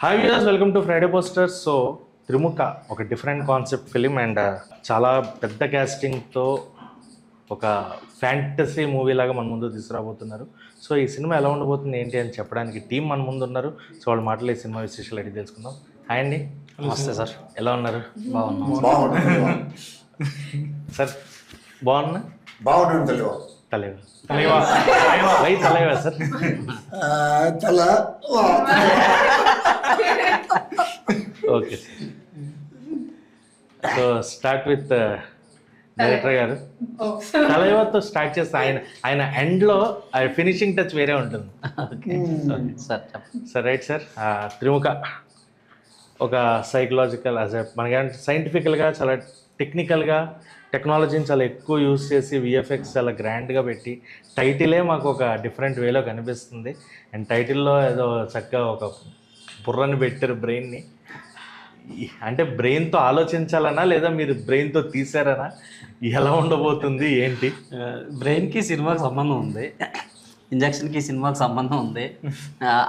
Hi viewers, welcome to Friday posters. So Trimukha ఒక different concept film and చాలా పెద్ద క్యాస్టింగ్తో ఒక ఫ్యాంటసీ మూవీ లాగా మన ముందు తీసుకురాబోతున్నారు. సో ఈ సినిమా ఎలా ఉండబోతుంది ఏంటి అని చెప్పడానికి టీం మన ముందు ఉన్నారు. సో వాళ్ళు మాటలు ఈ సినిమా విశేషాలు అడిగి తెలుసుకుందాం. హాయ్ అండి. నమస్తే సార్. ఎలా ఉన్నారు? బాగున్నాం సార్ బాగున్నా? బాగున్నాను Thalaiva why Thalaiva sir? Okay sir. So start with director గారు. తలైవాతో స్టార్ట్ చేస్తే ఆయన ఎండ్లో ఫినిషింగ్ టచ్ వేరే ఉంటుంది. Sir right sir. త్రిముఖ ఒక సైకలాజికల్ మనకేంటే సైంటిఫికల్గా చాలా టెక్నికల్గా టెక్నాలజీని చాలా ఎక్కువ యూజ్ చేసి విఎఫ్ఎక్స్ చాలా గ్రాండ్గా పెట్టి టైటిలే మాకు ఒక డిఫరెంట్ వేలో కనిపిస్తుంది. అండ్ టైటిల్లో ఏదో చక్కగా ఒక బుర్రని పెట్టారు బ్రెయిన్ని. అంటే బ్రెయిన్తో ఆలోచించాలనా లేదా మీరు బ్రెయిన్తో తీసారనా? ఎలా ఉండబోతుంది ఏంటి? బ్రెయిన్కి సినిమాకి సంబంధం ఉంది, ఇంజక్షన్కి సినిమాకి సంబంధం ఉంది,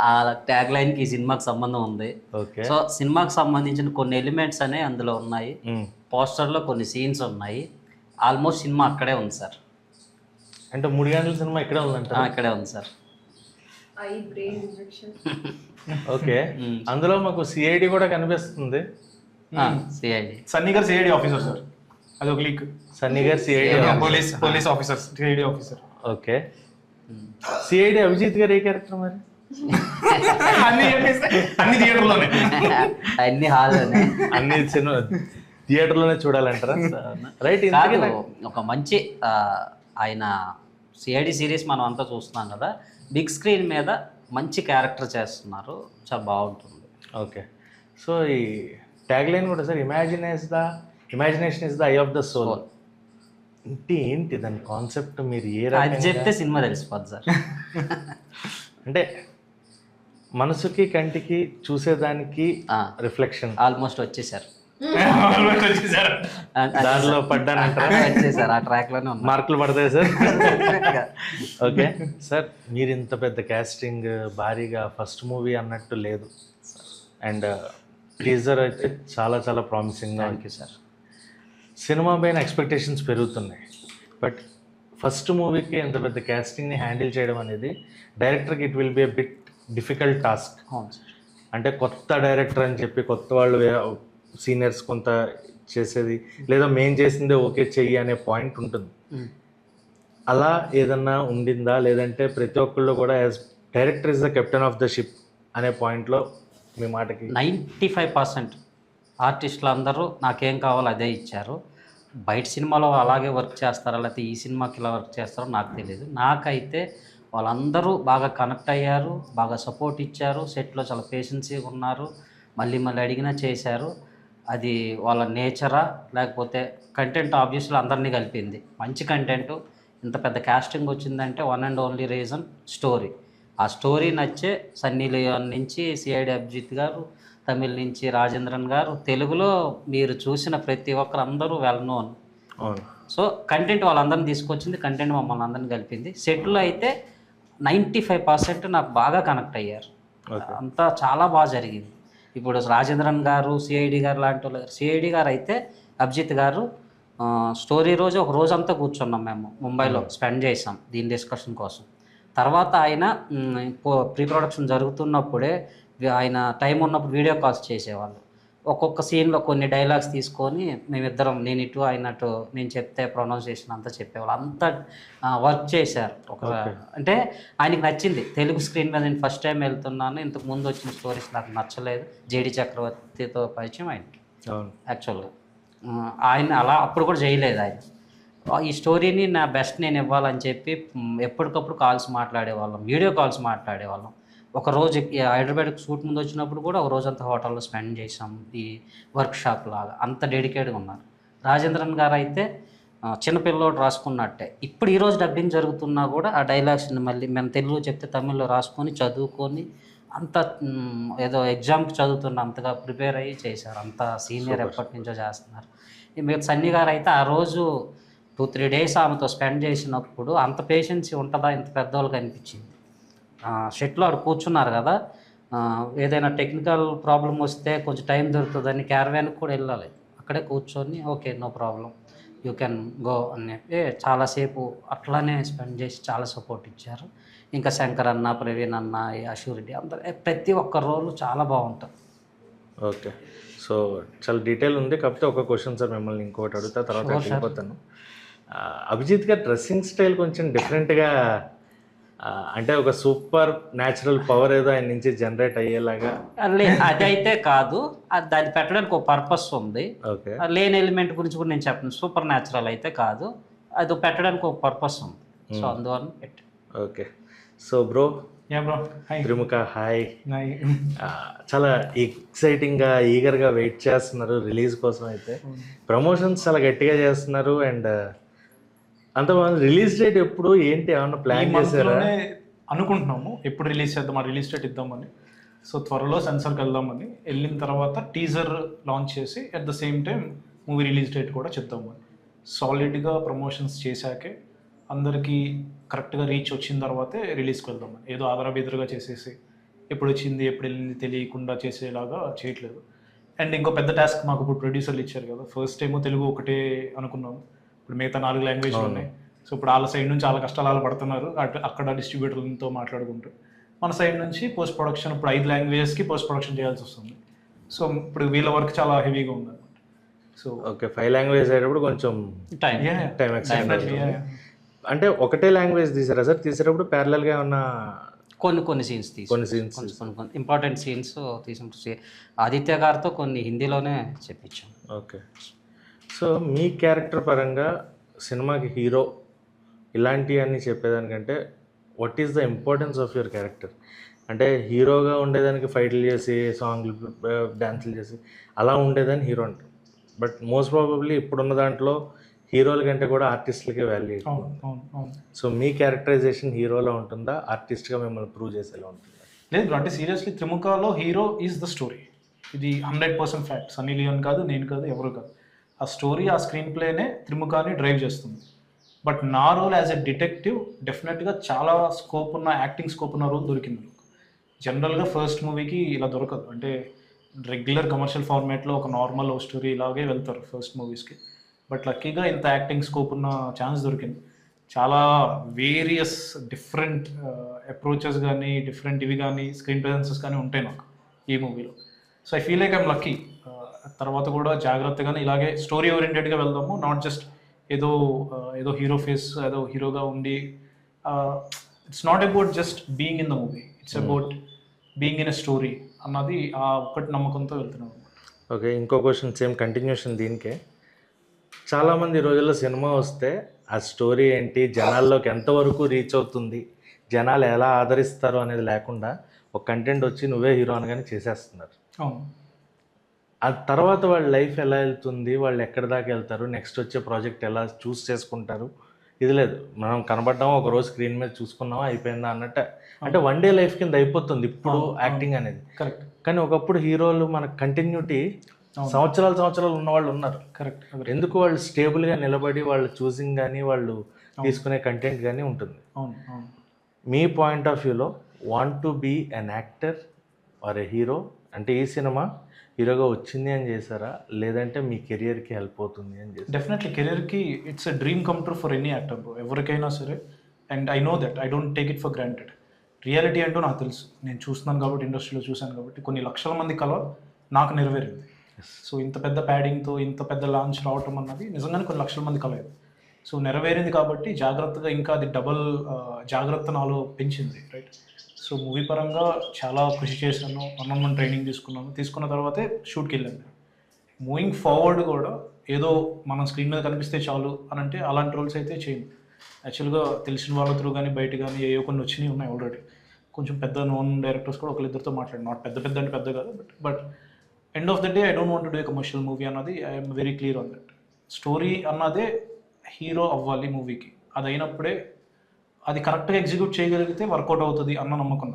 ఆ ట్యాగ్ లైన్కి సినిమాకి సంబంధం ఉంది. ఓకే. సో సినిమాకి సంబంధించిన కొన్ని ఎలిమెంట్స్ అనేవి అందులో ఉన్నాయి. పోస్టర్లో కొన్ని సీన్స్ ఉన్నాయి. ఆల్మోస్ట్ సినిమా అక్కడే ఉంది సార్. అంటే 3 గంటల సినిమా ఇక్కడే ఉందంట? అక్కడే ఉంది సార్. ఓకే. అందులో మాకు సిఐడి కూడా కనిపిస్తుంది. సిఐడి సన్నీ గారు సిఐడి ఆఫీసర్ సార్. అది ఒక లీక్. సన్నీ గారు CID police officer, CID officer. Okay. CID Abhijit గారు ఏ క్యారెక్టర్ మరి? అన్ని థియేటర్లోనే, అన్ని హాల్లోనే, అన్ని సినిమా థియేటర్లోనే చూడాలంటారా? రైట్. ఒక మంచి ఆయన సిఐడి సిరీస్ మనం అంతా చూస్తున్నాం కదా, బిగ్ స్క్రీన్ మీద మంచి క్యారెక్టర్ చేస్తున్నారు, చాలా బాగుంటుంది. ఓకే. సో ఈ ట్యాగ్ లైన్ కూడా sir, imagination is the eye of the soul అంటే ఏంటి దాని కాన్సెప్ట్? మీరు ఏ అది చెప్తే సినిమా తెలిసిపోద్ది సార్. అంటే మనసుకి కంటికి చూసేదానికి రిఫ్లెక్షన్ ఆల్మోస్ట్ వచ్చేసారు. దారిలో పడ్డానంటారా? వచ్చేసారు, ఆ ట్రాక్ లోనే ఉన్నారు. మార్కులు పడతాయి సార్. ఓకే సార్, మీరు ఇంత పెద్ద క్యాస్టింగ్ భారీగా ఫస్ట్ మూవీ అన్నట్టు లేదు. అండ్ టీజర్ అయితే చాలా చాలా ప్రామిసింగ్గా ఉంది సార్. సినిమా పైన ఎక్స్పెక్టేషన్స్ పెరుగుతున్నాయి. బట్ ఫస్ట్ మూవీకి ఎంత పెద్ద క్యాస్టింగ్ని హ్యాండిల్ చేయడం అనేది డైరెక్టర్కి it will be a bit difficult task. అంటే కొత్త డైరెక్టర్ అని చెప్పి కొత్త వాళ్ళు సీనియర్స్ కొంత చేసేది లేదా మెయిన్ చేసిందే ఓకే చెయ్యి అనే పాయింట్ ఉంటుంది. అలా ఏదన్నా ఉండిందా? లేదంటే ప్రతి ఒక్కళ్ళు కూడా as director is the captain of the ship అనే పాయింట్లో మీ మాటకి 95% ఆర్టిస్టులు అందరూ నాకేం కావాలో అదే ఇచ్చారు. బయట సినిమాలో అలాగే వర్క్ చేస్తారా లేకపోతే ఈ సినిమాకి ఇలా వర్క్ చేస్తారో నాకు తెలియదు. నాకైతే వాళ్ళందరూ బాగా కనెక్ట్ అయ్యారు, బాగా సపోర్ట్ ఇచ్చారు, సెట్లో చాలా పేషెన్సీగా ఉన్నారు, మళ్ళీ అడిగినా చేశారు. అది వాళ్ళ నేచరా లేకపోతే కంటెంట్ ఆబ్వియస్లీ అందరినీ కలిపింది. మంచి కంటెంట్, ఇంత పెద్ద కాస్టింగ్ వచ్చిందంటే one and only reason story. ఆ స్టోరీ నచ్చే సన్నీ లియోన్ నుంచి సిఐడి అభిజిత్ గారు, తమిళ్ నుంచి రాజేంద్రన్ గారు, తెలుగులో మీరు చూసిన ప్రతి ఒక్కరు అందరూ వెల్ నోన్. సో కంటెంట్ వాళ్ళందరినీ తీసుకొచ్చింది, కంటెంట్ మమ్మల్ని అందరినీ కలిపింది. సెట్లో అయితే 95% నాకు బాగా కనెక్ట్ అయ్యారు. అంతా చాలా బాగా జరిగింది. ఇప్పుడు రాజేంద్రన్ గారు, సిఐడి గారు లాంటి వాళ్ళు, సిఐడి గారు అయితే అభిజిత్ గారు స్టోరీ రోజు ఒక రోజంతా కూర్చున్నాం మేము, ముంబైలో స్పెండ్ చేసాం దీని డిస్కషన్ కోసం. తర్వాత ఆయన ప్రీ ప్రొడక్షన్ జరుగుతున్నప్పుడే ఆయన టైం ఉన్నప్పుడు వీడియో కాల్స్ చేసేవాళ్ళు. ఒక్కొక్క సీన్లో కొన్ని డైలాగ్స్ తీసుకొని మేమిద్దరం, నేను ఇటు ఆయన అటు, నేను చెప్తే ప్రొనౌన్సియేషన్ అంతా చెప్పేవాళ్ళు. అంతా వర్క్ చేశారు. అంటే ఆయనకి నచ్చింది. తెలుగు స్క్రీన్ మీద నేను ఫస్ట్ టైం వెళ్తున్నాను, ఇంతకు ముందు వచ్చిన స్టోరీస్ నాకు నచ్చలేదు. జేడి చక్రవర్తితో పరిచయం ఆయనకి యాక్చువల్గా. ఆయన అలా అప్పుడు కూడా చేయలేదు. ఆయన ఈ స్టోరీని నా బెస్ట్ నేను ఇవ్వాలని చెప్పి ఎప్పటికప్పుడు కాల్స్ మాట్లాడేవాళ్ళం, వీడియో కాల్స్ మాట్లాడేవాళ్ళం. ఒకరోజు హైదరాబాద్కి షూట్ ముందు వచ్చినప్పుడు కూడా ఒక రోజంతా హోటల్లో స్పెండ్ చేసాం, ఈ వర్క్షాప్ లాగా. అంత డెడికేట్గా ఉన్నారు. రాజేంద్రన్ గారు అయితే చిన్నపిల్లోడు రాసుకున్నట్టే. ఇప్పుడు ఈరోజు డబ్బింగ్ జరుగుతున్నా కూడా ఆ డైలాగ్స్ని మళ్ళీ మేము తెలుగులో చెప్తే తమిళ్లో రాసుకొని చదువుకొని అంత ఏదో ఎగ్జామ్కి చదువుతున్న అంతగా ప్రిపేర్ అయ్యి చేశారు. అంత సీనియర్ ఎప్పటి నుంచో చేస్తున్నారు. మీరు సన్నీ గారు అయితే ఆ రోజు 2-3 డేస్ ఆమెతో స్పెండ్ చేసినప్పుడు అంత పేషెన్సీ ఉంటుందా ఇంత పెద్దవాళ్ళకి అనిపించింది. షెట్లో ఆడు కూర్చున్నారు కదా, ఏదైనా టెక్నికల్ ప్రాబ్లం వస్తే కొంచెం టైం దొరుకుతుందని క్యారవాన్కి కూడా వెళ్ళాలి. అక్కడే కూర్చొని okay no problem you can go అని చెప్పి చాలాసేపు అట్లానే స్పెండ్ చేసి చాలా సపోర్ట్ ఇచ్చారు. ఇంకా శంకర్ అన్న, ప్రవీణ్ అన్న, అశూరెడ్డి అందరూ ప్రతి ఒక్క రోలు చాలా బాగుంటుంది. ఓకే, సో చాలా డీటెయిల్ ఉంది. కాకపోతే ఒక క్వశ్చన్ సార్ మిమ్మల్ని ఇంకోటి అడుగుతా, తర్వాత వెళ్ళిపోతాను. అభిజిత్ గారి డ్రెస్సింగ్ స్టైల్ కొంచెం డిఫరెంట్గా, అంటే ఒక సూపర్ న్యాచురల్ పవర్ ఏదో ఆయన నుంచి జనరేట్ అయ్యేలాగా. అదైతే కాదు, దాన్ని పెట్టడానికి ఒక పర్పస్ ఉంది. ఓకే, లేని ఎలిమెంట్ గురించి కూడా నేను చెప్పను. సూపర్ న్యాచురల్ అయితే కాదు, అది పెట్టడానికి ఒక పర్పస్ ఉంది. సో అందువల్ల పెట్టి. Okay, so bro ya bro, hi Trimukha, hi. Hi. చాలా ఎక్సైటింగ్గా ఈగర్గా వెయిట్ చేస్తున్నారు రిలీజ్ కోసం. అయితే ప్రమోషన్స్ చాలా గట్టిగా చేస్తున్నారు. అండ్ అంత రిలీజ్ డేట్ ఎప్పుడు ఏంటి ఏమన్నా ప్లాన్ చేశారా? అనుకుంటున్నాము ఎప్పుడు రిలీజ్ చేద్దాం, ఆ రిలీజ్ డేట్ ఇద్దామని. సో త్వరలో సెన్సార్కి వెళ్దామని, వెళ్ళిన తర్వాత టీజర్ లాంచ్ చేసి at the same time movie release date కూడా చెప్దామని. సాలిడ్గా ప్రమోషన్స్ చేశాకే అందరికీ కరెక్ట్గా రీచ్ వచ్చిన తర్వాతే రిలీజ్కి వెళ్దామని. ఏదో ఆదరబెదరుగా చేసేసి ఎప్పుడు వచ్చింది ఎప్పుడు వెళ్ళింది తెలియకుండా చేసేలాగా చేయట్లేదు. అండ్ ఇంకో పెద్ద టాస్క్ మాకు ఇప్పుడు ప్రొడ్యూసర్లు ఇచ్చారు కదా. ఫస్ట్ ఏమో తెలుగు ఒకటే అనుకున్నాము, ఇప్పుడు మిగతా 4 లాంగ్వేజ్లు ఉన్నాయి. సో ఇప్పుడు వాళ్ళ సైడ్ నుంచి చాలా కష్టాలు పడుతున్నారు, అక్కడ డిస్ట్రిబ్యూటర్లతో మాట్లాడుకుంటూ. మన సైడ్ నుంచి పోస్ట్ ప్రొడక్షన్ ఇప్పుడు 5 లాంగ్వేజెస్కి పోస్ట్ ప్రొడక్షన్ చేయాల్సి వస్తుంది. సో ఇప్పుడు వీళ్ళ వర్క్ చాలా హెవీగా ఉంది అనమాట. సో ఓకే, 5 లాంగ్వేజ్ అయ్యేటప్పుడు కొంచెం టైం ఎక్స్టెండ్. అంటే ఒకటే లాంగ్వేజ్ తీసారా సార్? తీసేటప్పుడు ప్యారలల్గా ఏమన్నా కొన్ని సీన్స్ కొన్ని సీన్స్ కొన్ని ఇంపార్టెంట్ సీన్స్ తీసినప్పుడు ఆదిత్య గారితో కొన్ని హిందీలోనే చెప్పించాం. ఓకే, సో మీ క్యారెక్టర్ పరంగా సినిమాకి హీరో ఇలాంటివన్నీ చెప్పేదానికంటే what is the importance of your character? అంటే హీరోగా ఉండేదానికి ఫైట్లు చేసి సాంగ్లు డ్యాన్సులు చేసి అలా ఉండేదాన్ని హీరో అంటారు. బట్ మోస్ట్ ప్రాబబ్లీ ఇప్పుడున్న దాంట్లో హీరోల కంటే కూడా ఆర్టిస్టులకే వాల్యూ ఎక్కువ. సో మీ క్యారెక్టరైజేషన్ హీరోలో ఉంటుందా, ఆర్టిస్ట్గా మిమ్మల్ని ప్రూవ్ చేసేలా ఉంటుందా? లేదు అంటే సీరియస్లీ త్రిముఖలో హీరో ఈజ్ ద స్టోరీ. ఇది 100% ఫ్యాక్ట్. సన్నీ లియోన్ కాదు, నేను కాదు, ఎవరు కాదు. ఆ స్టోరీ, ఆ స్క్రీన్ ప్లేనే త్రిముఖాన్ని డ్రైవ్ చేస్తుంది. బట్ నా రోల్ యాజ్ ఎ డిటెక్టివ్ డెఫినెట్గా చాలా స్కోప్ ఉన్న, యాక్టింగ్ స్కోప్ ఉన్న రోల్ దొరికింది నాకు. జనరల్గా ఫస్ట్ మూవీకి ఇలా దొరకదు. అంటే రెగ్యులర్ కమర్షియల్ ఫార్మాట్లో ఒక నార్మల్ లవ్ స్టోరీ ఇలాగే వెళ్తారు ఫస్ట్ మూవీస్కి. బట్ లక్కీగా ఇంత యాక్టింగ్ స్కోప్ ఉన్న ఛాన్స్ దొరికింది. చాలా వేరియస్ డిఫరెంట్ అప్రోచెస్ కానీ, డిఫరెంట్ ఇవి కానీ, స్క్రీన్ ప్రెజెన్సెస్ కానీ ఉంటాయి నాకు ఈ మూవీలో. So I feel like I'm lucky. తర్వాత కూడా జాగ్రత్తగానే ఇలాగే స్టోరీ ఓరియంటెడ్గా వెళ్దాము. నాట్ జస్ట్ ఏదో హీరో ఫేస్, ఏదో హీరోగా ఉండి. It's not about just being in the movie, it's about being in a story అన్నది ఆ ఒక్కటి నమ్మకంతో వెళ్తున్నాను. ఓకే, ఇంకో క్వశ్చన్ సేమ్ కంటిన్యూషన్ దీనికే. చాలామంది ఈ రోజుల్లో సినిమా వస్తే ఆ స్టోరీ ఏంటి, జనాల్లోకి ఎంతవరకు రీచ్ అవుతుంది, జనాలు ఎలా ఆదరిస్తారు అనేది లేకుండా ఒక కంటెంట్ వచ్చి నువ్వే హీరో అనగానే చేసేస్తున్నారు. ఆ తర్వాత వాళ్ళ లైఫ్ ఎలా వెళ్తుంది, వాళ్ళు ఎక్కడి దాకా వెళ్తారు, నెక్స్ట్ వచ్చే ప్రాజెక్ట్ ఎలా చూస్ చేసుకుంటారు, ఇది లేదు. మనం కనబడ్డామా, ఒక రోజు స్క్రీన్ మీద చూసుకున్నామా, అయిపోయిందా అన్నట్టు. అంటే 1 డే లైఫ్ కింద అయిపోతుంది ఇప్పుడు యాక్టింగ్ అనేది. కరెక్ట్. కానీ ఒకప్పుడు హీరోలు మన కంటిన్యూటీ సంవత్సరాలు ఉన్న వాళ్ళు ఉన్నారు. కరెక్ట్. ఎందుకు వాళ్ళు స్టేబుల్గా నిలబడి వాళ్ళు చూసింగ్ కానీ, వాళ్ళు తీసుకునే కంటెంట్ కానీ ఉంటుంది. మీ పాయింట్ ఆఫ్ వ్యూలో want to be an actor or a hero? అంటే ఈ సినిమా హీరోగా వచ్చింది అని చేశారా, లేదంటే మీ కెరియర్కి హెల్ప్ అవుతుంది అని చేశారా? డెఫినెట్లీ కెరియర్కి it's a dream come true for any actor bro, ఎవరికైనా సరే. And I know that, I don't take it for granted. Reality అంటూ నాకు తెలుసు, నేను చూస్తున్నాను కాబట్టి, ఇండస్ట్రీలో చూశాను కాబట్టి. కొన్ని లక్షల మంది కల నాకు నెరవేరింది. సో ఇంత పెద్ద ప్యాడింగ్తో ఇంత పెద్ద లాంచ్ రావటం అన్నది నిజంగానే కొన్ని లక్షల మంది కలదు. సో నెరవేరింది కాబట్టి జాగ్రత్తగా, ఇంకా అది డబల్ జాగ్రత్త నాలో పెంచింది, రైట్. సో మూవీ పరంగా చాలా కృషి చేశాను, 1-on-1 ట్రైనింగ్ తీసుకున్న తర్వాతే షూట్కి వెళ్ళాను. మూవింగ్ ఫార్వర్డ్ కూడా ఏదో మనం స్క్రీన్ మీద కనిపిస్తే చాలు అని అంటే అలాంటి రోల్స్ అయితే చేయను. యాక్చువల్గా తెలిసిన వాళ్ళ త్రూ కానీ బయట కానీ ఏవో కొన్ని వచ్చినాయి ఉన్నాయి ఆల్రెడీ. కొంచెం పెద్ద నోన్ డైరెక్టర్స్ కూడా ఒకరిద్దరితో మాట్లాడు, నాట్ పెద్ద అంటే పెద్ద కాదు, but end of the day I don't want to do a commercial movie అన్నది I'm very clear on that. Story అన్నదే హీరో అవ్వాలి మూవీకి. అది అయినప్పుడే అది కరెక్ట్గా ఎగ్జిక్యూట్ చేయగలిగితే వర్కౌట్ అవుతుంది అన్న నమ్మకం.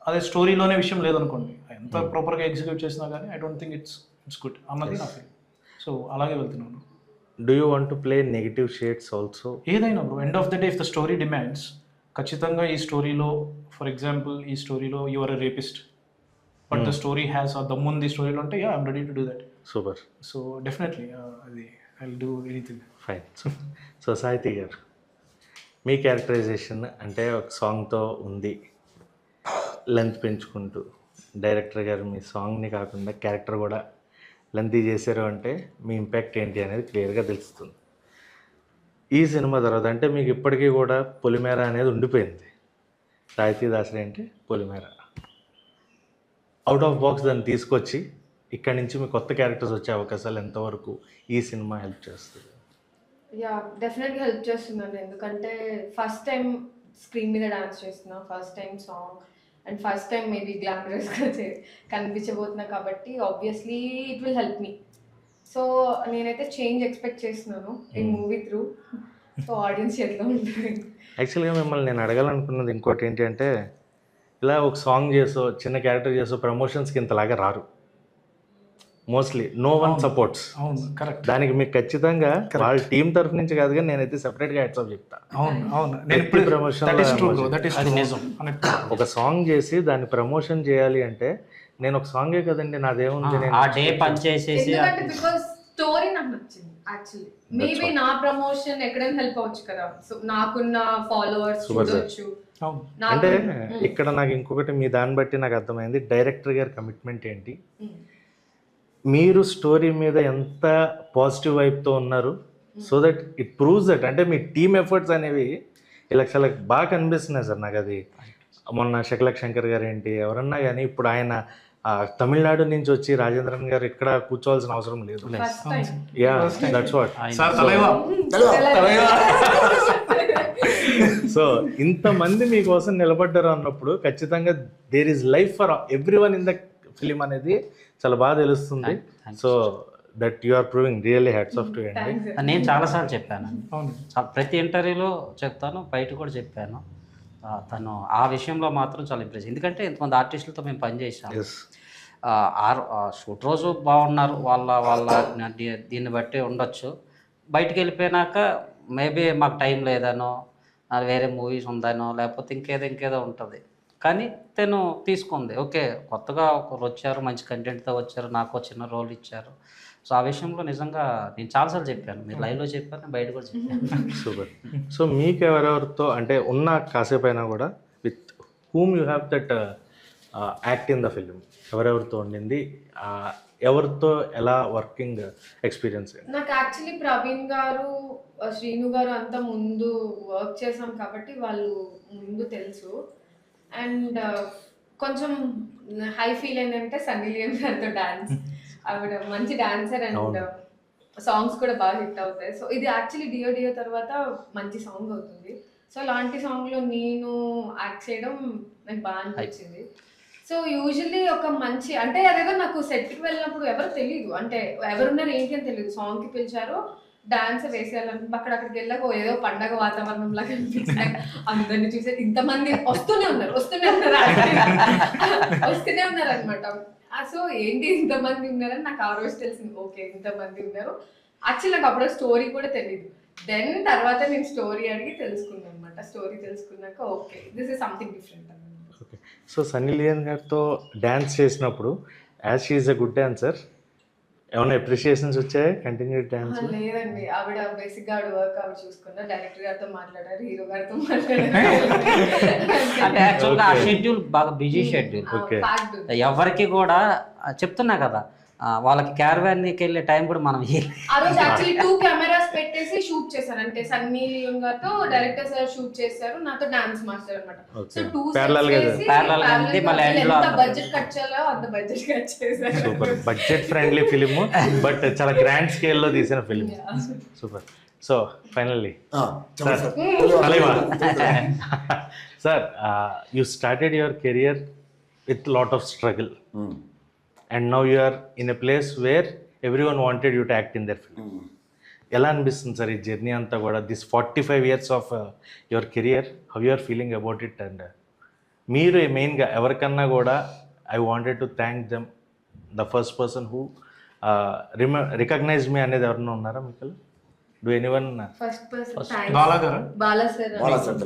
అదే స్టోరీలోనే విషయం లేదనుకోండి, ఎంత ప్రాపర్గా ఎగ్జిక్యూట్ చేసినా కానీ I don't think it's good అన్నది నా ఫీల్. సో అలాగే వెళ్తున్నాను. Do you want to play negative shades also? ఏదైనా bro, end of the day if the story demands, ఖచ్చితంగా ఈ స్టోరీలో, ఫర్ ఎగ్జాంపుల్ ఈ స్టోరీలో you're a rapist but the story has ఆ దమ్ముంది స్టోరీలో అంటే ya I'm ready to do that. Super. So definitely అది I will do anything. Fine. So Sahithi గారు, మీ క్యారెక్టరైజేషన్ అంటే ఒక సాంగ్తో ఉంది, లెంత్ పెంచుకుంటూ డైరెక్టర్ గారు మీ సాంగ్ని కాకుండా క్యారెక్టర్ కూడా లెంత్ చేశారు అంటే మీ ఇంపాక్ట్ ఏంటి అనేది క్లియర్గా తెలుస్తుంది. ఈ సినిమా తర్వాత అంటే మీకు ఇప్పటికీ కూడా పొలిమేర అనేది ఉండిపోయింది. సాహితీ దాసరి అంటే పొలిమేర. అవుట్ ఆఫ్ బాక్స్ దాన్ని తీసుకొచ్చి ఇక్కడి నుంచి మీ కొత్త క్యారెక్టర్స్ వచ్చే అవకాశాలు ఎంతవరకు ఈ సినిమా హెల్ప్ చేస్తుంది? యా డెఫినెట్గా హెల్ప్ చేస్తున్నాను. ఎందుకంటే ఫస్ట్ టైం స్క్రీన్ మీద డాన్స్ చేస్తున్నా, first time song and first time maybe గ్లామరస్గా కనిపించబోతున్నా కాబట్టి obviously it will help me. So నేనైతే చేంజ్ ఎక్స్పెక్ట్ చేస్తున్నాను ఈ మూవీ త్రూ. సో ఆడియన్స్ చేతిలో ఉంటుంది. యాక్చువల్గా మిమ్మల్ని నేను అడగాలనుకున్నది ఇంకోటి ఏంటి అంటే, ఇలా ఒక సాంగ్ చేసో చిన్న క్యారెక్టర్ చేసో ప్రమోషన్స్కి ఇంతలాగా రారు. Mostly no one supports. అవును కరెక్ట్. దానికి మీకు ఖచ్చితంగా వాళ్ళ టీం తరఫు నుంచి కాదు కానీ నేనైతే సెపరేట్గా హెడ్సప్ చెప్తా. అవును అవును ప్రతి promotion అది నిజం. ఒక సాంగ్ చేసి దాన్ని ప్రమోషన్ చేయాలి అంటే నేను ఒక సాంగే కదండి నాదేముంది, నేను ఆ డే పని చేసేసి ఎందుకంటే బికాస్ స్టోరీ నాకు నచ్చింది యాక్చువల్లీ. మేబీ నా ప్రమోషన్ ఎక్కడైనా హెల్ప్ అవ్వచ్చు కదా. సో నాకున్న ఫాలోవర్స్ చూడొచ్చు. అంటే ఇక్కడ నాకు ఇంకొకటి మీ దాన్ని బట్టి నాకు అర్థమైంది డైరెక్టర్ గారి కమిట్మెంట్ ఏంటి, మీరు స్టోరీ మీద ఎంత పాజిటివ్ వైపుతో ఉన్నారు. So that it proves that అంటే మీ టీమ్ ఎఫర్ట్స్ అనేవి ఇలా చాలా బాగా కనిపిస్తున్నాయి సార్ నాకు. అది మొన్న శకలక్ శంకర్ గారు ఏంటి ఎవరన్నా కానీ ఇప్పుడు ఆయన తమిళనాడు నుంచి వచ్చి రాజేంద్రన్ గారు ఇక్కడ కూర్చోవాల్సిన అవసరం లేదు. Yeah that's what. సో ఇంతమంది మీకోసం నిలబడ్డారు అన్నప్పుడు ఖచ్చితంగా there is life for every one in the film అనేది చాలా బాగా తెలుస్తుంది. So that you are proving really hats off to అండి. నేను చాలాసార్లు చెప్పాను, ప్రతి ఇంటర్వ్యూలో చెప్తాను, బయట కూడా చెప్పాను. తను ఆ విషయంలో మాత్రం చాలా ఇంప్రెస్. ఎందుకంటే ఎంతమంది ఆర్టిస్టులతో మేము పనిచేసాం. షూట్ రోజు బాగున్నారు, వాళ్ళ దీన్ని బట్టి ఉండొచ్చు. బయటికి వెళ్ళిపోయినాక మేబీ మాకు టైం లేదనో, వేరే మూవీస్ ఉందనో, లేకపోతే ఇంకేదో ఉంటుంది. కానీ తను తీసుకుంది, ఓకే కొత్తగా ఒకరు వచ్చారు, మంచి కంటెంట్తో వచ్చారు, నాకు చిన్న రోల్ ఇచ్చారు. సో ఆ విషయంలో నిజంగా నేను చాలాసార్లు చెప్పాను, మీరు లైవ్లో చెప్పాను, బయట కూడా చెప్పాను. సూపర్. సో మీకు ఎవరెవరితో అంటే ఉన్న కాసేపు అయినా కూడా with whom you have that act in the film, ఎవరెవరితో ఉండింది, ఎవరితో ఎలా వర్కింగ్ ఎక్స్పీరియన్స్? నాకు యాక్చువల్లీ ప్రవీణ్ గారు, శ్రీను గారు అంతా ముందు వర్క్ చేసాం కాబట్టి వాళ్ళు ముందు తెలుసు. అండ్ కొంచెం హై ఫీల్ ఏంటంటే సన్నీ లియోన్ గారితో డాన్స్. ఆవిడ మంచి డాన్సర్ అండ్ సాంగ్స్ కూడా బాగా హిట్ అవుతాయి. సో ఇది యాక్చువల్లీ డియో డియో తర్వాత మంచి సాంగ్ అవుతుంది. సో అలాంటి సాంగ్లో నేను యాక్ట్ చేయడం నాకు బాగా అనిపించింది. సో యూజువల్లీ ఒక మంచి అంటే అదేదో నాకు సెట్కి వెళ్ళినప్పుడు ఎవరు తెలియదు, అంటే ఎవరున్నారు ఏంటి అని తెలియదు. సాంగ్కి పిలిచారు, డాన్స్ వేసేయాలని అక్కడికి వెళ్ళాక ఏదో పండగ వాతావరణం లాగా అనిపించాయి. అందరిని చూసే ఇంతమంది వస్తూనే ఉన్నారు అనమాట. సో ఏంటి ఇంతమంది ఉన్నారని నాకు ఆ రోజు తెలిసింది. ఓకే ఇంతమంది ఉన్నారు. యాక్చువల్లీ నాకు అప్పుడు స్టోరీ కూడా తెలియదు. దెన్ తర్వాత నేను స్టోరీ అడిగి తెలుసుకున్నాను అనమాట. స్టోరీ తెలుసుకున్నాక okay this is something different అనమాట. ఓకే. సో సన్నీ లియోన్ గారితో డ్యాన్స్ చేసినప్పుడు as she is a good dancer ఏమైనా అప్రిషియేషన్స్ వచ్చాయి కంటిన్యూడ్ డాన్స్? లేదండి, ఆవిడ బేసిక్ గా వర్క్ ఆవిడ చూసుకున్నా, డైరెక్టర్ గారితో మాట్లాడారు, హీరో గారితో మాట్లాడారు. అంటే యాక్చువల్గా ఆ షెడ్యూల్ బాగా బిజీ షెడ్యూల్. ఎవరికి కూడా చెప్తున్నా కదా, వాళ్ళకి క్యారవాన్కి వెళ్ళే టైం కూడా మనం ఆ రోజు యాక్చువల్లీ 2 కెమెరాస్ పెట్టేసి షూట్ చేశారు. అంటే సన్నీ లియోన్ గారితో డైరెక్టర్ సార్ షూట్ చేశారు, నాతో డాన్స్ మాస్టర్ అనమాట. సో 2 బడ్జెట్ కట్ చేయాలో అంత బడ్జెట్ కట్ చేశారు. Super budget friendly film, but చాలా గ్రాండ్ స్కేల్లో తీసిన film. Super. So finally sir, you started your career with lot of struggle. And now you are in a place where everyone wanted you to act in their film. ఎలా అనిపిస్తుంది sir ఈ journey అంతా కూడా, this 45 years of your career, how you are feeling about it? And మీరు మెయిన్గా ఎవరికన్నా కూడా I wanted to thank them, the first person who recognize me అనేది ఎవరన్నా ఉన్నారా మీకు? Do anyone? First person Bala sir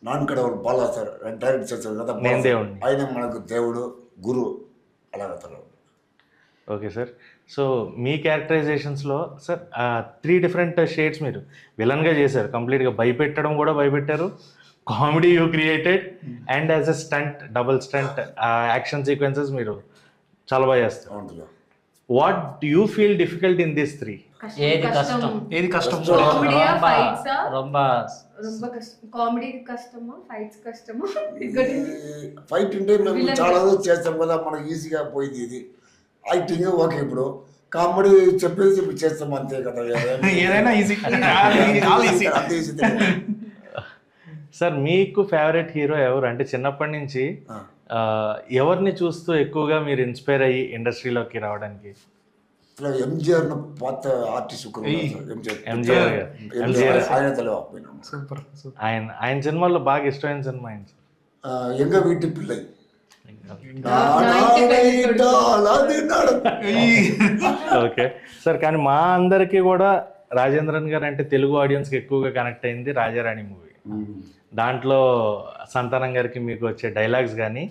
Naan Kadavul Bala sir direct చేశారు కదా, నేను దేవుడిని, ఆయన మనకు దేవుడు. గురు అలాగ తను. Okay sir. సో మీ క్యారెక్టరైజేషన్స్లో సార్ 3 డిఫరెంట్ షేడ్స్ మీరు విలన్గా చేశారు. కంప్లీట్గా భయపెట్టడం కూడా భయపెట్టారు, comedy you created, and as a stunt, double stunt action sequences మీరు చాలా బాగా చేస్తారు. అవును. What you feel difficult in this 3? ఏది కష్టం? ఏది కష్టం? కామెడీయా ఫైట్సా? రొంబ ரொம்ப కష్టం. కామెడీ కష్టమా, ఫైట్స్ కష్టమా? ఇంకోటి ఫైట్ అంటే మేము చాలా రోజు చేస్తాం కదా, మనకి ఈజీగా పోయింది. ఇది యాక్టింగ్ ఓకే. ఇప్పుడు కామెడీ చెప్పేసి ఇప్పుడు చేస్తాం అంతే కదా. ఏదైనా ఈజీ, అంతే ఈజీ తెలియదు. సార్ మీకు ఫేవరెట్ హీరో ఎవరు? అంటే చిన్నప్పటి నుంచి ఎవరిని చూస్తూ ఎక్కువగా మీరు ఇన్స్పైర్ అయ్యి ఇండస్ట్రీలోకి రావడానికి? ఎంజిఆర్ పాత ఆర్టిస్ట్ ఎంజిఆర్ గారు. ఆయన తెలియకపోయినా సూపర్. ఆయన సినిమాల్లో బాగా ఇష్టమైన సినిమా ఆయన సార్? ఎంగ వీటి పిల్లై. Okay sir. కానీ మా అందరికీ కూడా రాజేంద్రన్ గారు అంటే తెలుగు ఆడియన్స్కి ఎక్కువగా కనెక్ట్ అయింది రాజారాణి మూవీ. దాంట్లో సంతానం గారికి మీకు వచ్చే డైలాగ్స్ కానీ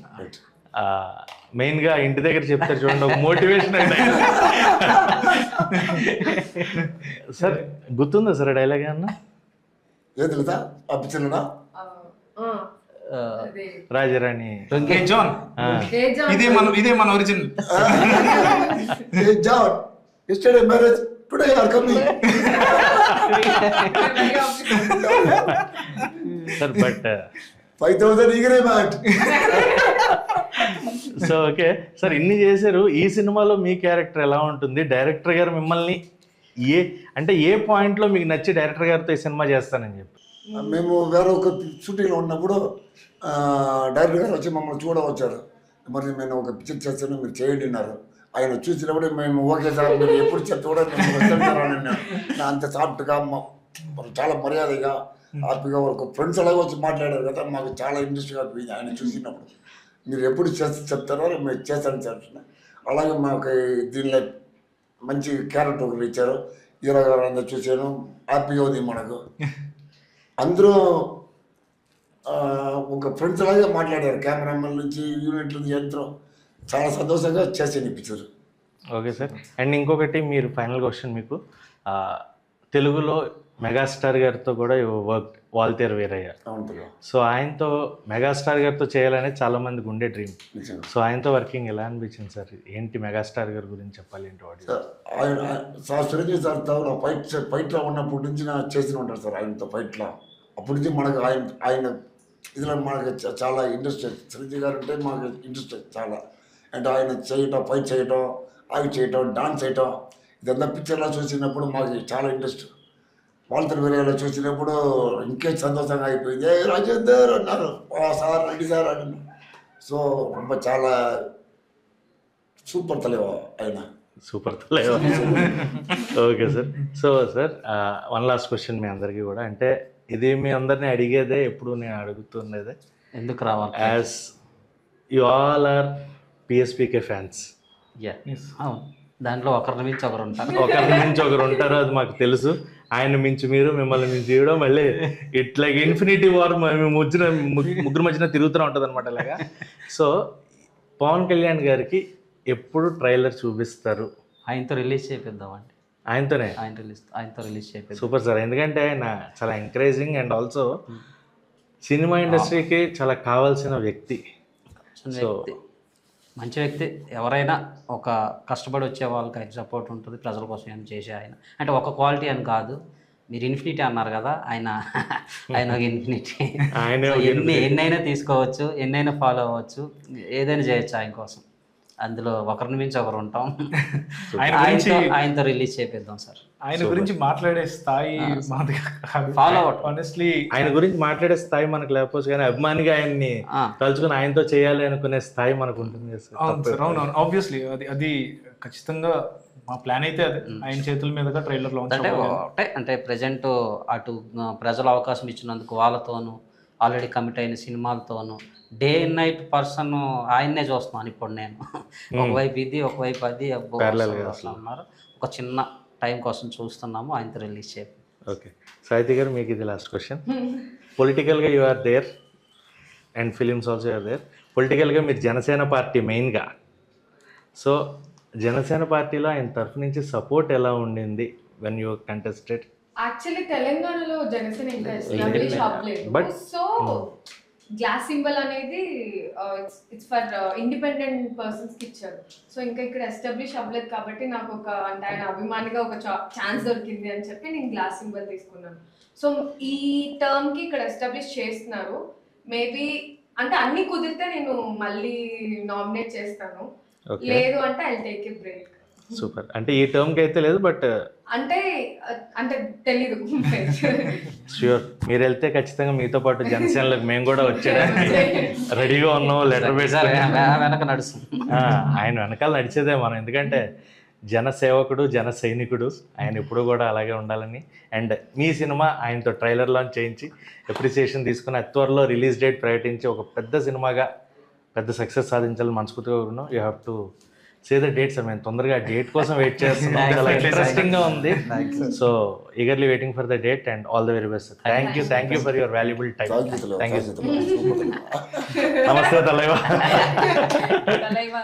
మెయిన్గా ఇంటి దగ్గర చెప్తారు చూడండి, ఒక మోటివేషన్ సార్. గుర్తుందా సార్ డైలాగ్ అన్న? ఏది లేదా అప్పించలేదా? రాజారాణి జాన్, ఇదే మన original. John yesterday marriage today are coming. Sir but 5000 ఈగరే మ్యాట్. సో ఓకే సార్, ఇన్ని చేశారు. ఈ సినిమాలో మీ క్యారెక్టర్ ఎలా ఉంటుంది? డైరెక్టర్ గారు మిమ్మల్ని ఏ పాయింట్లో మీకు నచ్చి డైరెక్టర్ గారితో ఈ సినిమా చేస్తానని చెప్పి? మేము వేరే ఒక షూటింగ్లో ఉన్నప్పుడు డైరెక్టర్ గారు వచ్చి మమ్మల్ని చూడవచ్చారు. మరి నేను ఒక పిక్చర్ చేస్తాను, మీరు చేయండి అన్నారు. ఆయన చూసినప్పుడు మేము ఓకే సార్, మీరు ఎప్పుడు చెప్తే కూడా మేము వస్తాను. అంత సాఫ్ట్గా చాలా మర్యాదగా హ్యాపీగా ఒక ఫ్రెండ్స్ అలాగే వచ్చి మాట్లాడారు కదా, మాకు చాలా ఇంట్రెస్ట్గా అనిపించింది ఆయన చూసినప్పుడు. మీరు ఎప్పుడు చెప్తారో మీరు చేస్తాను సార్. అలాగే మాకు దీనిలో మంచి క్యారెక్టర్ ఒకరు ఇచ్చారు. హీరో గారు అందరూ చూశాను, హ్యాపీగా ఉంది మనకు. అందరూ ఒక ఫ్రెండ్స్ అలాగే మాట్లాడారు. కెమెరామెన్ నుంచి యూనిట్ నుంచి ఎంతో చాలా సంతోషంగా చేసి అనిపించారు. Okay sir. అండ్ ఇంకొకటి, మీరు ఫైనల్ క్వశ్చన్ మీకు, తెలుగులో మెగాస్టార్ గారితో కూడా వర్క్ వాల్తేరు వీరయ్య. సో ఆయనతో మెగాస్టార్ గారితో చేయాలనేది చాలా మందికి ఉండే డ్రీమ్. సో ఆయనతో వర్కింగ్ ఎలా అనిపించింది సార్? ఏంటి మెగాస్టార్ గారి గురించి చెప్పాలి ఏంటి వాడి? ఆయన సార్ చిరంజీవి సార్తో ఫైట్లో ఉన్నప్పటి నుంచి చేస్తూనే ఉంటారు సార్ ఆయనతో ఫైట్లో. అప్పటి నుంచి మనకు ఆయన ఇదిలో మనకు చాలా ఇంట్రెస్ట్. చిరంజీవి గారు అంటే మాకు ఇంట్రెస్ట్ చాలా. అంటే ఆయన చేయటం, ఫైట్ చేయటం, యాక్ట్ చేయటం, డాన్స్ చేయటం, ఇదంతా పిక్చర్లో చూసినప్పుడు మాకు చాలా ఇంట్రెస్ట్. వాల్తేరు వీరయ్యలో చూసినప్పుడు ఇంకే సంతోషంగా అయిపోయింది. రాజేందర్ అన్నారు, సార్ రెడ్డి సార్ అన్నారు. సో చాలా సూపర్ తలేవా ఆయన, super Thalaiva. Okay sir. So sir, one last question మీ అందరికీ కూడా, అంటే ఇది మీ అందరినీ అడిగేదే, ఎప్పుడు నేను అడుగుతుండేదే, ఎందుకు రావాలి? As you all are PSPK fans. దాంట్లో ఒకరిని మించి ఒకరు ఉంటారు, అది మాకు తెలుసు. ఆయన మించి మీరు, మిమ్మల్ని మించి చేయడం, మళ్ళీ ఇట్లా ఇన్ఫినిటీ వార్ ముగ్గురు మధ్యన తిరుగుతూ ఉంటుంది అనమాట ఇలాగా. సో పవన్ కళ్యాణ్ గారికి ఎప్పుడు ట్రైలర్ చూపిస్తారు? ఆయనతో రిలీజ్ చేపిద్దామండి. ఆయనతో రిలీజ్ చేపిద్దాం. Super sir. ఎందుకంటే ఆయన చాలా ఎంకరేజింగ్ అండ్ ఆల్సో సినిమా ఇండస్ట్రీకి చాలా కావాల్సిన వ్యక్తి. సో మంచి వ్యక్తి. ఎవరైనా ఒక కష్టపడి వచ్చే వాళ్ళకి ఆయన సపోర్ట్ ఉంటుంది, ప్రజల కోసం ఏం చేసే ఆయన. అంటే ఒక క్వాలిటీ అని కాదు, మీరు ఇన్ఫినిటీ అన్నారు కదా, ఆయన ఒక ఇన్ఫినిటీ. ఎన్నైనా తీసుకోవచ్చు, ఎన్నైనా ఫాలో అవ్వచ్చు, ఏదైనా చేయొచ్చు ఆయన కోసం. అందులో ఒకరిని మించి ఒకరు ఉంటాం. ఆయనతో రిలీజ్ చేపిద్దాం సార్. ఆయన గురించి మాట్లాడే స్థాయి ఫాలో ఆనెస్ట్లీ ఆయన గురించి మాట్లాడే స్థాయి మనకు లేకపోవచ్చు, కానీ అభిమానిగా ఆయన్ని తలుచుకుని ఆయనతో చేయాలి అనుకునే స్థాయి మనకు ఉంటుంది సార్. అవును, ఆబ్వియస్లీ అది ఖచ్చితంగా మా ప్లాన్ అయితే అదే. ఆయన చేతుల మీదుగా ట్రైలర్ లాంచ్ అంటే ప్రజెంట్ అటు ప్రజలు అవకాశం ఇచ్చినందుకు వాళ్ళతోనూ, ఆల్రెడీ కమిట్ అయిన సినిమాలతోనూ డే అండ్ నైట్ పర్సన్ ఆయన్నే చూస్తున్నాను ఇప్పుడు నేను. ఒకవైపు ఇది, ఒకవైపు అది ఉన్నారు. ఒక చిన్న టైం కోసం చూస్తున్నాము, ఆయనతో రిలీజ్ చేయాలి. ఓకే సాహితీ గారు, మీకు ఇది లాస్ట్ క్వశ్చన్. పొలిటికల్గా you are there and films also are there. పొలిటికల్గా మీరు జనసేన పార్టీ మెయిన్గా. సో జనసేన పార్టీలో ఆయన తరఫు నుంచి సపోర్ట్ ఎలా ఉండింది వెన్ యూ కంటెస్టెడ్? యాక్చువల్లీ తెలంగాణలో జనసేన ఇంకా ఎస్టాబ్లిష్ అవ్వలేదు. But- సో గ్లాస్ సింబల్ అనేది ఇట్స్ ఫర్ ఇండిపెండెంట్ పర్సన్స్ కి ఇచ్చారు. సో ఇంకా ఇక్కడ ఎస్టాబ్లిష్ అవ్వలేదు కాబట్టి నాకు ఒక అంటే ఆయన అభిమానిగా ఒక ఛాన్స్ దొరికింది అని చెప్పి నేను గ్లాస్ సింబల్ తీసుకున్నాను. సో ఈ టర్మ్ కి ఇక్కడ ఎస్టాబ్లిష్ చేస్తున్నారు. మేబీ అంటే అన్ని కుదిరితే నేను మళ్ళీ నామినేట్ చేస్తాను, ఓకే, లేదు అంటే I take a break. Super. అంటే ఈ టర్మ్కి అయితే లేదు, బట్ అంటే అంటే తెలీదు. ష్యూర్ మీరు వెళ్తే ఖచ్చితంగా మీతో పాటు జనసేనలోకి మేము కూడా వచ్చేయడానికి రెడీగా ఉన్నాం. లెటర్ సార్ పెట్టి వెనక నడుస్తుంది. ఆయన వెనకాల నడిచేదే మనం, ఎందుకంటే జన సేవకుడు జన సైనికుడు ఆయన ఎప్పుడు కూడా అలాగే ఉండాలని. అండ్ మీ సినిమా ఆయనతో ట్రైలర్ లాంచ్ చేయించి అప్రిసియేషన్ తీసుకుని అతి త్వరలో రిలీజ్ డేట్ ప్రకటించి ఒక పెద్ద సినిమాగా పెద్ద సక్సెస్ సాధించాలని మనస్ఫూర్తిగా ఉన్నాం. You have to say the date sir. మేము తొందరగా డేట్ కోసం వెయిట్ చేస్తున్నాం. చాలా ఇంట్రెస్టింగ్గా ఉంది. So eagerly waiting for the date and all the very best. Thank you for your valuable time. Thank you. Thank you. నమస్తే తలైవా. తలైవా.